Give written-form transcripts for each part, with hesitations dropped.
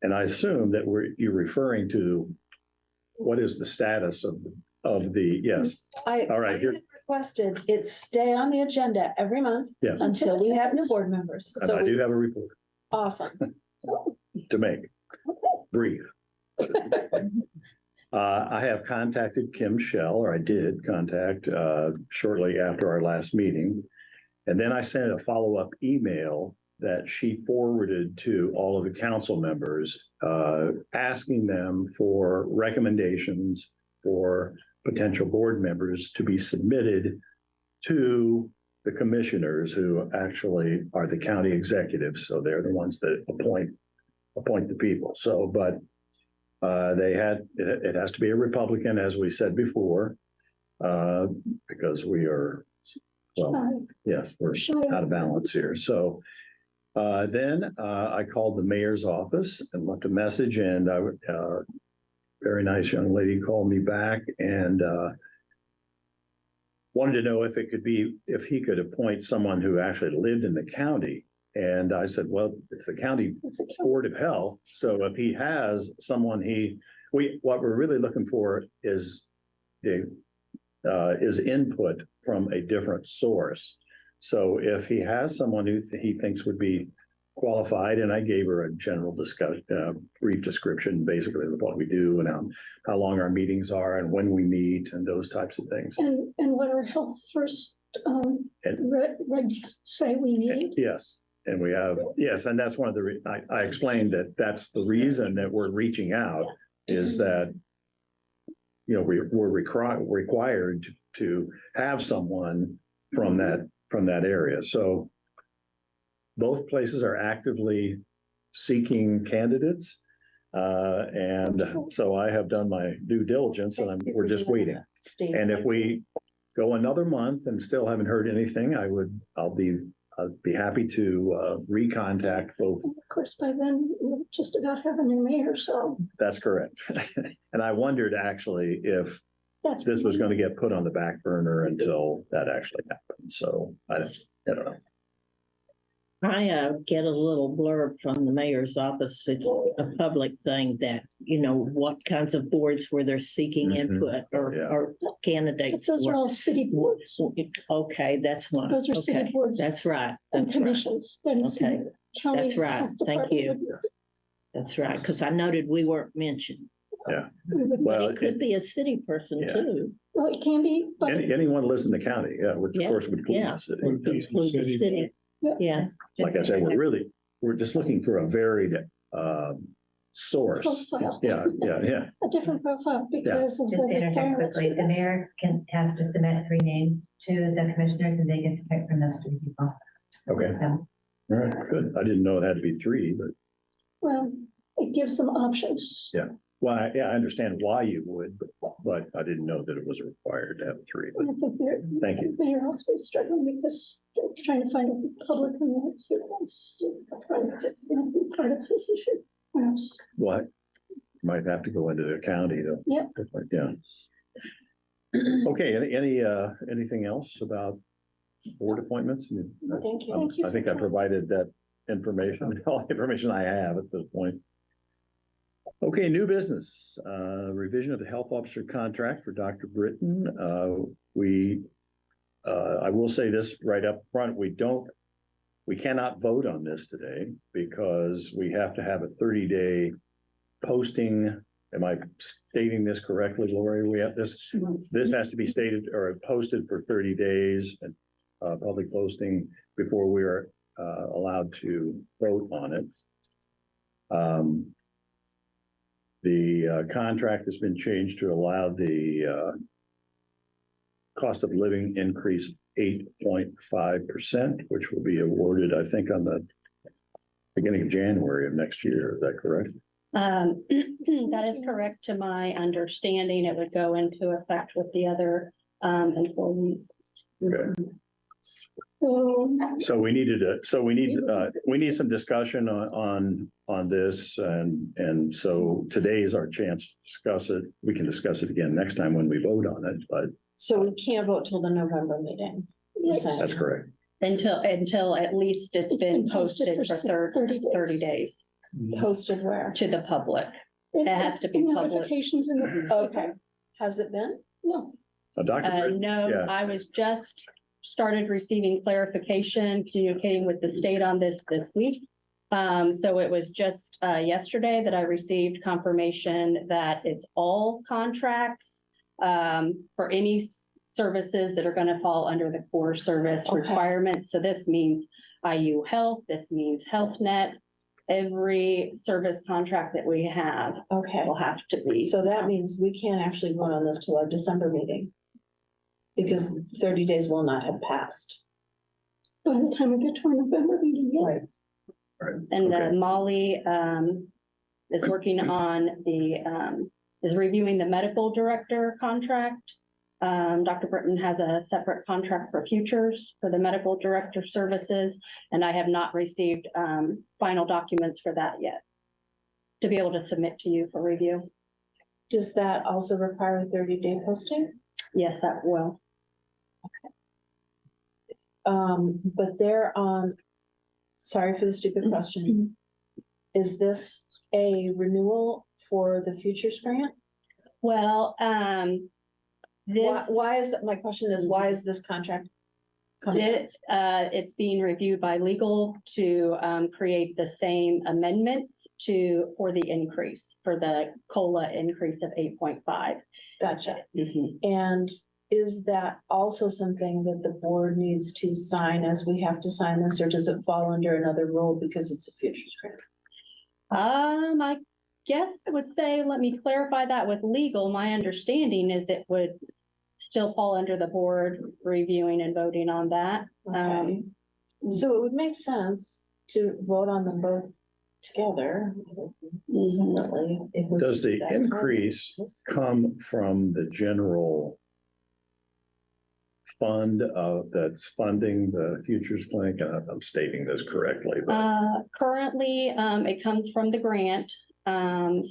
And I assume that you're referring to what is the status of the, yes. All right, here. Requested it stay on the agenda every month until we have new board members. And I do have a report. Awesome. To make brief. I have contacted Kim Shell, or I did contact shortly after our last meeting. And then I sent a follow-up email that she forwarded to all of the council members, asking them for recommendations for potential board members to be submitted to the commissioners, who actually are the county executives. So they're the ones that appoint the people. So, but it has to be a Republican, as we said before, because we are, well, yes, we're out of balance here. So then I called the mayor's office and left a message, and a very nice young lady called me back and wanted to know if he could appoint someone who actually lived in the county. And I said, well, it's the county Board of Health. So if he has someone what we're really looking for is input from a different source. So if he has someone who he thinks would be qualified, and I gave her a general discussion, brief description, basically of what we do and how long our meetings are and when we meet and those types of things. And what our health first regs say we need. Yes. And we have, yes, and that's one of I explained that's the reason that we're reaching out is that, we're required to have someone from that area. So both places are actively seeking candidates. And so I have done my due diligence and we're just waiting. And if we go another month and still haven't heard anything, I'll be happy to recontact both. And of course, by then we'll just about have a new mayor, so. That's correct. And I wondered actually if this was going to get put on the back burner until that actually happened. So I don't know. I get a little blurb from the mayor's office. It's a public thing that, what kinds of boards where they're seeking input or candidates. Those are all city boards. Okay, that's one. Those are city boards. That's right. And commissions. Okay. County That's right. Thank you. That's right. Because I noted we weren't mentioned. Yeah. Well, it could be a city person too. Well, it can be, but anyone lives in the county, which of course would include the city. Include the city. Yeah. Like I said, we're just looking for a varied source. profile. Yeah. A different profile because of Just the to interject requirements. quickly, the mayor has to submit 3 names to the commissioners and they get to pick from those 3 people. Okay. All right, good. I didn't know it had to be 3, but. Well, it gives them options. Yeah. Well, I understand why you would, but I didn't know that it was required to have 3. But And I think thank you. they're also struggling because they're trying to find a public who wants to be part of this issue. Perhaps. What? Might have to go into the county to. Yep. Yeah. Okay, anything else about board appointments? Thank you. Thank you. I think I provided that information, all the information I have at this point. Okay, new business, revision of the health officer contract for Dr. Britton. I will say this right up front, we cannot vote on this today because we have to have a 30-day posting. Am I stating this correctly, Lori? We have this has to be stated or posted for 30 days and public posting before we are allowed to vote on it. The contract has been changed to allow the cost of living increase 8.5%, which will be awarded, I think, on the beginning of January of next year. Is that correct? That is correct to my understanding. It would go into effect with the other employees. Okay. So we need some discussion on this, and so today is our chance to discuss it. We can discuss it again next time when we vote on it, but. So we can't vote till the November meeting. That's correct. Until at least it's been posted for 30 days. posted where? to the public. It has to be public. Notifications in the. Okay, has it been? No, Dr. Britton? No, Yeah. I was just started receiving clarification, communicating with the state on this week. So it was just yesterday that I received confirmation that it's all contracts for any services that are going to fall under the core service Okay. requirements. So this means IU Health, this means Health Net. Every service contract that we have Okay, will have to be. so that means we can't actually vote on this till our December meeting. Because 30 days will not have passed. by the time we get to our November meeting, yeah. Right. And Okay. Molly is working on is reviewing the medical director contract. Dr. Britton has a separate contract for futures for the medical director services, and I have not received final documents for that yet to be able to submit to you for review. Does that also require a 30-day posting? Yes, that will. But they're on, sorry for the stupid question. Is this a renewal for the futures grant? Well, this. Why is that, my question is, why is this contract coming? It's being reviewed by legal to create the same amendments for the increase, for the COLA increase of 8.5. Gotcha. And is that also something that the board needs to sign as we have to sign this, or does it fall under another rule because it's a futures grant? I guess I would say, let me clarify that with legal. My understanding is it would still fall under the board reviewing and voting on that. Okay. So it would make sense to vote on them both together. Definitely, if we Does do the that. increase come from the general fund that's funding the futures clinic? And I'm stating this correctly, but Currently, it comes from the grant.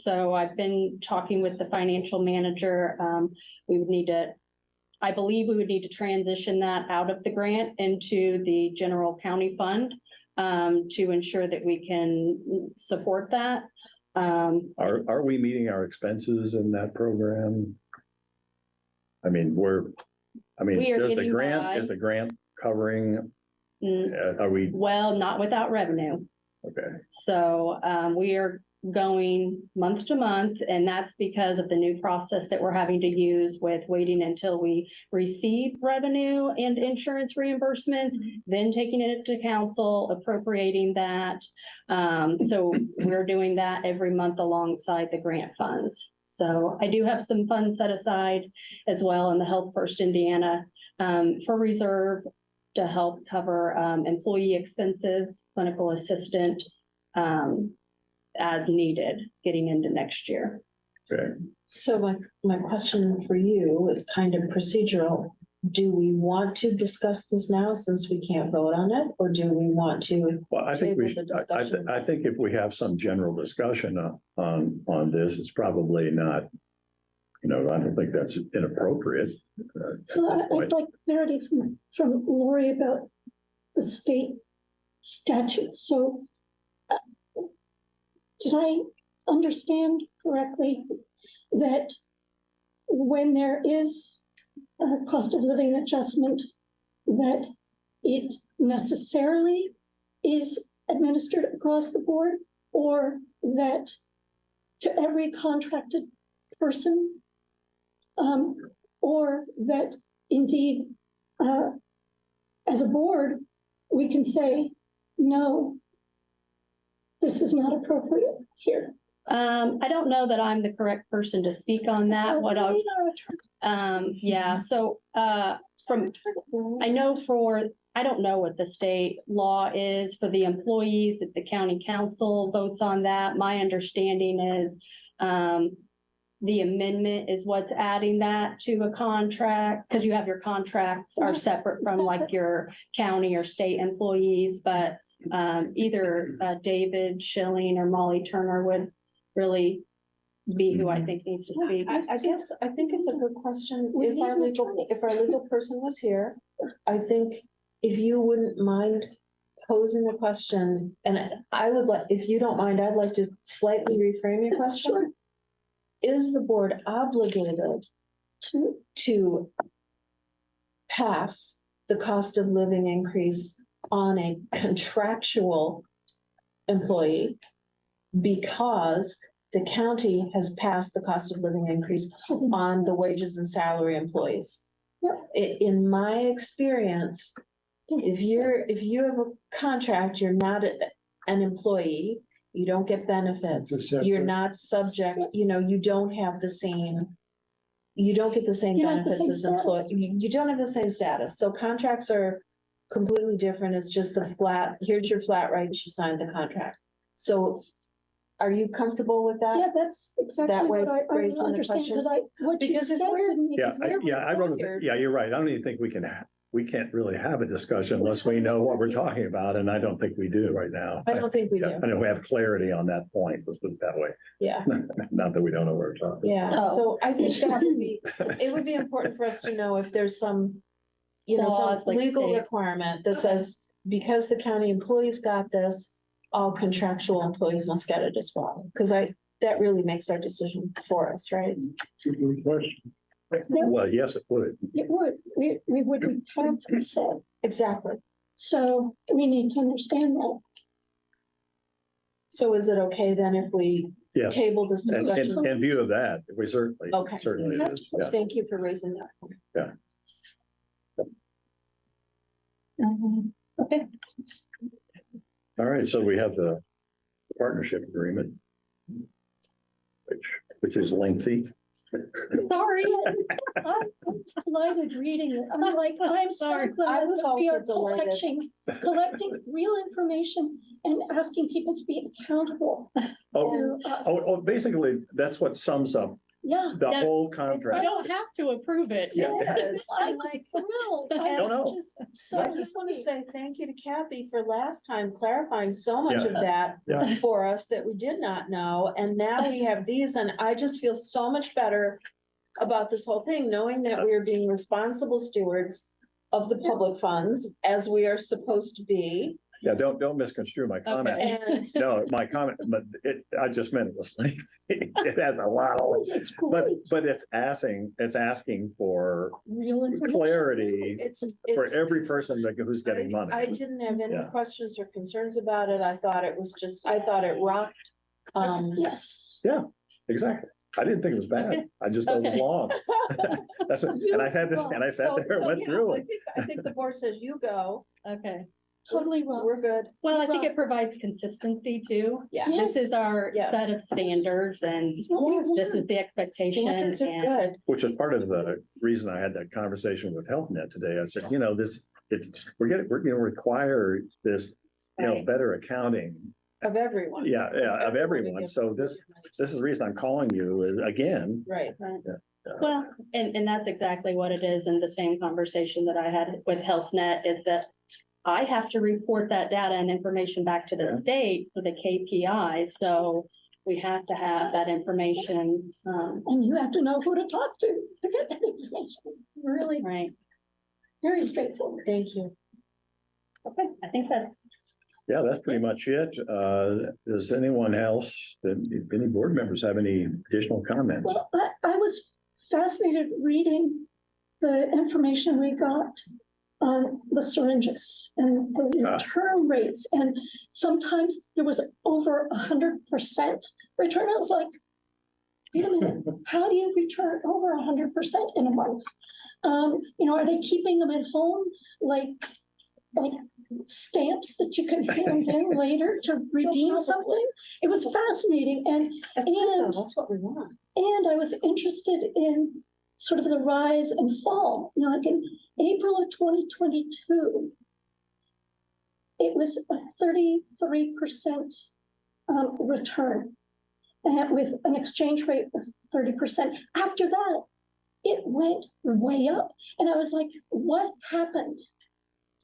So I've been talking with the financial manager. We would need to, I believe we would need to transition that out of the grant into the general county fund to ensure that we can support that. are we meeting our expenses in that program? I mean, We are does the getting grant, by. is the grant covering, are we, Well, not without revenue. okay, So we are going month to month, and that's because of the new process that we're having to use with waiting until we receive revenue and insurance reimbursements, then taking it to council, appropriating that. So we're doing that every month alongside the grant funds. So I do have some funds set aside as well in the Health First Indiana for reserve to help cover employee expenses, clinical assistant, as needed getting into next year. okay. So my question for you is kind of procedural. Do we want to discuss this now since we can't vote on it, or do we want to? Well, I think we Table should, the discussion. I think if we have some general discussion on this, it's probably not, I don't think that's inappropriate. So I'd like clarity from Lori about the state statutes. So did I understand correctly that when there is a cost of living adjustment, that it necessarily is administered across the board, or that to every contracted person, or that indeed, as a board, we can say, no, this is not appropriate here? I don't know that I'm the correct person to speak on that. What I'll, yeah, so I don't know what the state law is for the employees, if the county council votes on that. My understanding is the amendment is what's adding that to a contract, because you have your contracts are separate from like your county or state employees, but either David Schilling or Molly Turner would really be who I think needs to speak. I guess, I think it's a good question. If our legal person was here, I think if you wouldn't mind posing the question, and I would like, if you don't mind, I'd like to slightly reframe your question. Is the board obligated to pass the cost of living increase on a contractual employee because the county has passed the cost of living increase on the wages and salary employees? In my experience, if you have a contract, you're not an employee, you don't get benefits, you're not subject, you don't have the same, you don't get the same You don't have the benefits same as employee, you don't have the same status. So contracts are completely different. It's just here's your flat rights, you signed the contract. So are you comfortable with that? Yeah, that's exactly That way what I phrasing the understand, question. because what you Because if said we're- didn't make Yeah, sense. I wrote, yeah, you're right. I don't even think we can't really have a discussion unless we know what we're talking about, and I don't think we do right now. I don't think we do. I know we have clarity on that point, let's put it that way. Yeah. Not that we don't know what we're talking. Yeah, Oh. so I think it would be important for us to know if there's some, some Laws, like legal state. requirement that says, because the county employees got this, all contractual employees must get it as well. Because that really makes our decision for us, right? Good question. Well, yes, it would. It would, we wouldn't have to say, Exactly. so we need to understand that. So is it okay then if we Yes, table this and discussion? in view of that, we certainly Okay. it is, yeah. Thank you for raising that. Okay, All right, so we have the partnership agreement, which is lengthy. Sorry. I was delighted reading it. I'm like, I'm so Sorry. glad I was that we also are delighted. collecting real information and asking people to be accountable Oh, to us. basically, that's what sums up Yeah. the Yeah, whole You contract. don't have to approve it. Yeah. Yes, I I'm was like, thrilled. I I don't was know. just so I just want to happy. say thank you to Kathy for last time clarifying so much Yeah. of that Yeah. for us that we did not know. And now we have these, and I just feel so much better about this whole thing, knowing that we are being responsible stewards of the public funds as we are supposed to be. Yeah, don't misconstrue my comment. Okay. And No, my comment, but I just meant it was lengthy. It has a lot of, It's but great, it's asking for real information. clarity it's. for it's- every person who's getting I money. didn't have any Yeah. questions or concerns about it. I thought it was I thought it rocked. Yes. Exactly. I didn't think it was bad. I just thought it was Okay. long. That's what, and I sat So- there and so, went yeah, through it. I think the board says you go, Okay. Totally wrong. we're good. Well, I think it provides consistency too. Yeah. Yes. This is our Yes. set of standards and It's what we Yes. this is want. the expectation. Standards are and- good. Which is part of the reason I had that conversation with Health Net today. I said, we're going to require this, Right. better accounting. Of everyone. Yeah, of everyone. So this is the reason I'm calling you again. Right. Well, and that's exactly what it is. And the same conversation that I had with Health Net is that I have to report that data and information back to the Yeah. state for the KPIs. So we have to have that information, And you have to know who to talk to get that information. Really, right? very straightforward. Thank you. Okay, I think that's, Yeah, that's pretty much it. Does anyone else, if any board members have any additional comments? Well, I was fascinated reading the information we got on the syringes and the return rates. And sometimes there was over 100% return. I was like, wait a minute, how do you return over 100% in a month? Are they keeping them at home like stamps that you can hand in later to redeem something? It was fascinating. And That's good though. And- That's what we want. I was interested in sort of the rise and fall. Like in April of 2022, it was a 33% return with an exchange rate of 30%. After that, it went way up. And I was like, what happened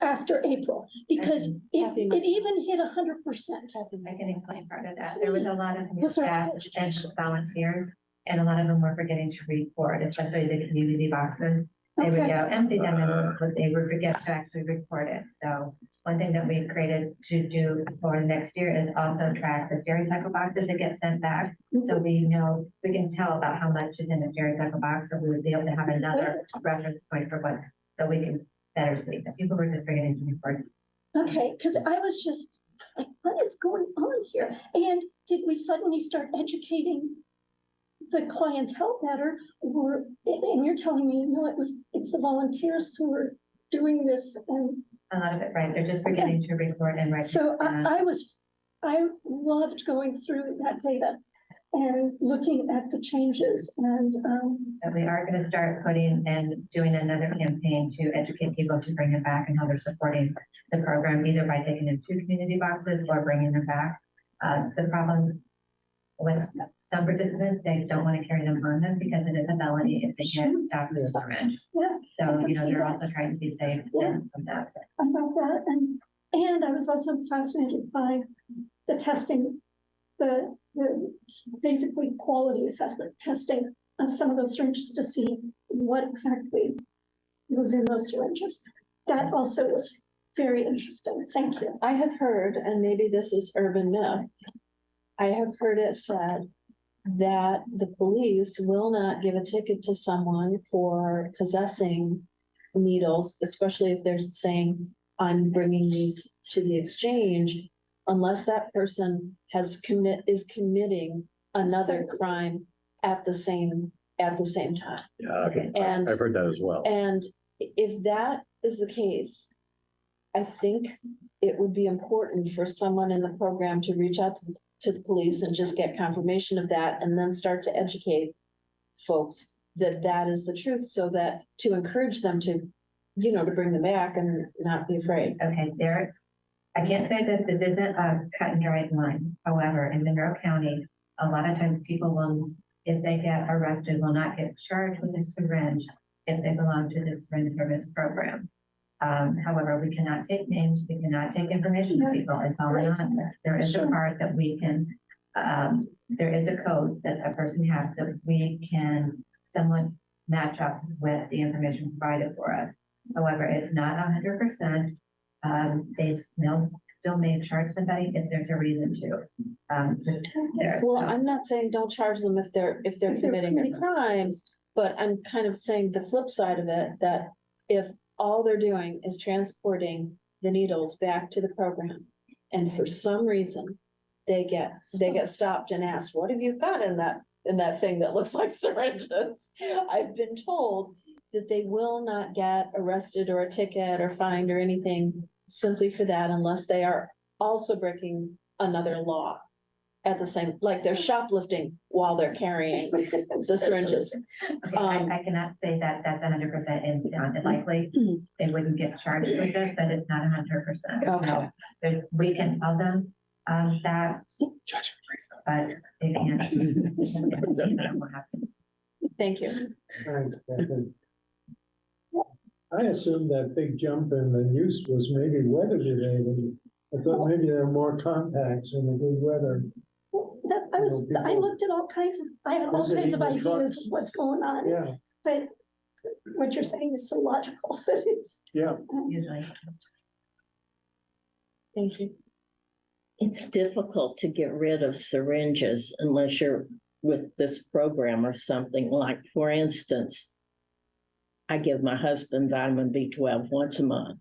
after April? Because it even hit 100%. I can explain part of that. There was a lot of new Was there- staff and volunteers, and a lot of them were forgetting to report, especially the community boxes. They would Okay. go empty them and but they would forget to actually record it. So one thing that we've created to do for next year is also track the stereotype boxes that get sent back. So we know, we can tell about how much is in the stereotype box, so we would be able to have another reference point for what's, so we can better sleep. If people were just forgetting to record. Okay, because I was just like, what is going on here? And did we suddenly start educating the clientele better? Or, and you're telling me, no, it's the volunteers who are doing this and. A lot of it, right? They're just forgetting to record and write. So I loved going through that data and looking at the changes and, That we are going to start putting and doing another campaign to educate people to bring it back and how they're supporting the program, either by taking them to community boxes or bringing them back. The problem with some participants, they don't want to carry them on them because it is a felony if they get stopped with a syringe. yeah. So, you know, they're also trying to be safe from that. About that, and I was also fascinated by the testing, the basically quality assessment testing of some of those syringes to see what exactly was in those syringes. That also was very interesting. Thank you. I have heard, and maybe this is urban myth, I have heard it said that the police will not give a ticket to someone for possessing needles, especially if they're saying, I'm bringing these to the exchange, unless that person is committing another crime at the same time. Yeah, And I've heard that as well. And if that is the case, I think it would be important for someone in the program to reach out to the police and just get confirmation of that and then start to educate folks that that is the truth, so that to encourage them to, to bring them back and not be afraid. Okay, there, I can't say that this isn't a cut and dried line. However, in Monroe County, a lot of times people will, if they get arrested, will not get charged with a syringe if they belong to the syringe service program. However, we cannot take names, we cannot take information from people. It's all anonymous. There is a part that we can, there is a code that a person has that we can somewhat match up with the information provided for us. However, it's not 100%. They still may charge somebody if there's a reason to. Well, I'm not saying don't charge them if they're committing a crime, but I'm kind of saying the flip side of it, that if all they're doing is transporting the needles back to the program, and for some reason they get stopped and asked, what have you got in that thing that looks like syringes? I've been told that they will not get arrested or a ticket or fined or anything simply for that, unless they are also breaking another law at the same, like they're shoplifting while they're carrying the syringes. Okay, I cannot say that that's 100% in town. Likely they wouldn't get charged with it, but it's not 100%. Okay. No, we can tell them that, but they can't. That will happen. Thank you. I assumed that big jump in the use was maybe weather related. I thought maybe there are more contacts in the good weather. I looked at all kinds of, I had all kinds of ideas of what's going on. Yeah, But what you're saying is so logical that it's. yeah. Usually. Thank you. It's difficult to get rid of syringes unless you're with this program or something. Like, for instance, I give my husband vitamin B12 once a month.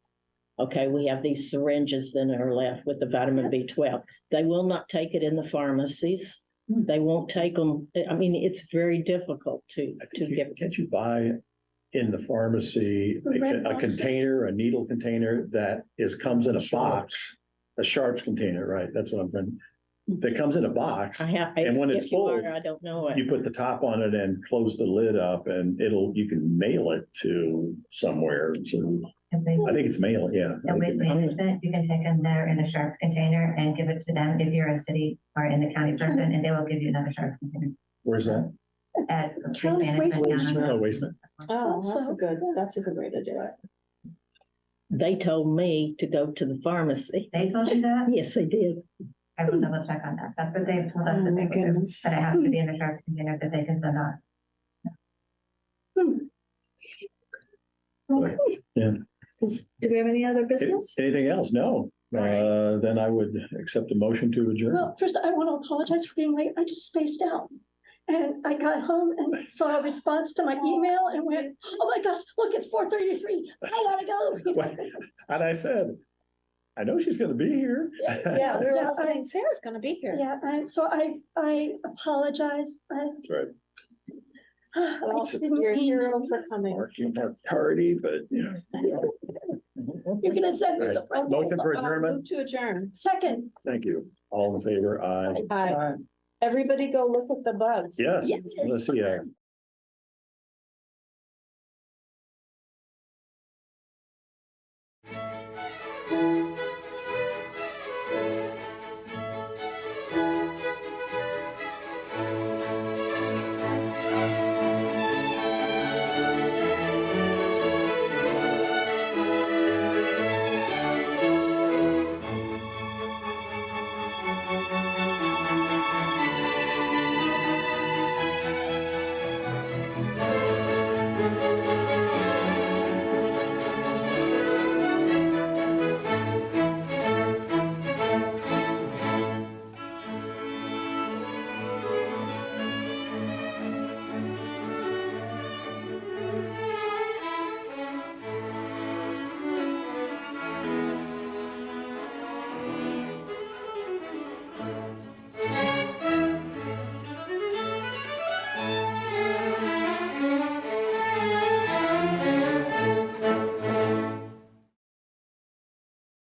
Okay, we have these syringes then are left with the vitamin B12. They will not take it in the pharmacies. They won't take them. I mean, it's very difficult to get. Can't you buy in the pharmacy a container, a needle container that comes in a box, a Sharps container, right? That's what I'm trying. That comes in a box, and when it's full, I don't know it. you put the top on it and close the lid up, and you can mail it to somewhere. So I think it's mail, yeah. And waste management, you can take them there in a Sharps container and give it to them if you're a city or in the county person, and they will give you another Sharps container. Where's that? At waste County management. waste down on the- Oh, wasteman. Oh, that's a good way to do it. They told me to go to the pharmacy. They told you that? Yes, they did. I will double check on that. That's what they've told us that they Oh, would do, goodness. but it has to be in a Sharps container that they can send on. But, yeah. Do we have any other business? Anything else? No. Then I would accept a motion to adjourn. Well, first, I want to apologize for being late. I just spaced out. And I got home and saw a response to my email and went, oh my gosh, look, it's 4:33. I gotta go. And I said, I know she's gonna be here. Yeah, we were all Yeah, saying Sarah's gonna be here. Yeah, so I apologize. That's right. Well, I didn't you're a mean hero to. for coming. Working tardy, but yeah. You're gonna send me the. Right. Motion for adjournment. Move to adjourn. Second. Thank you. All in favor? Aye. Hi. Everybody go look at the bugs. Yes, Yes. let's see.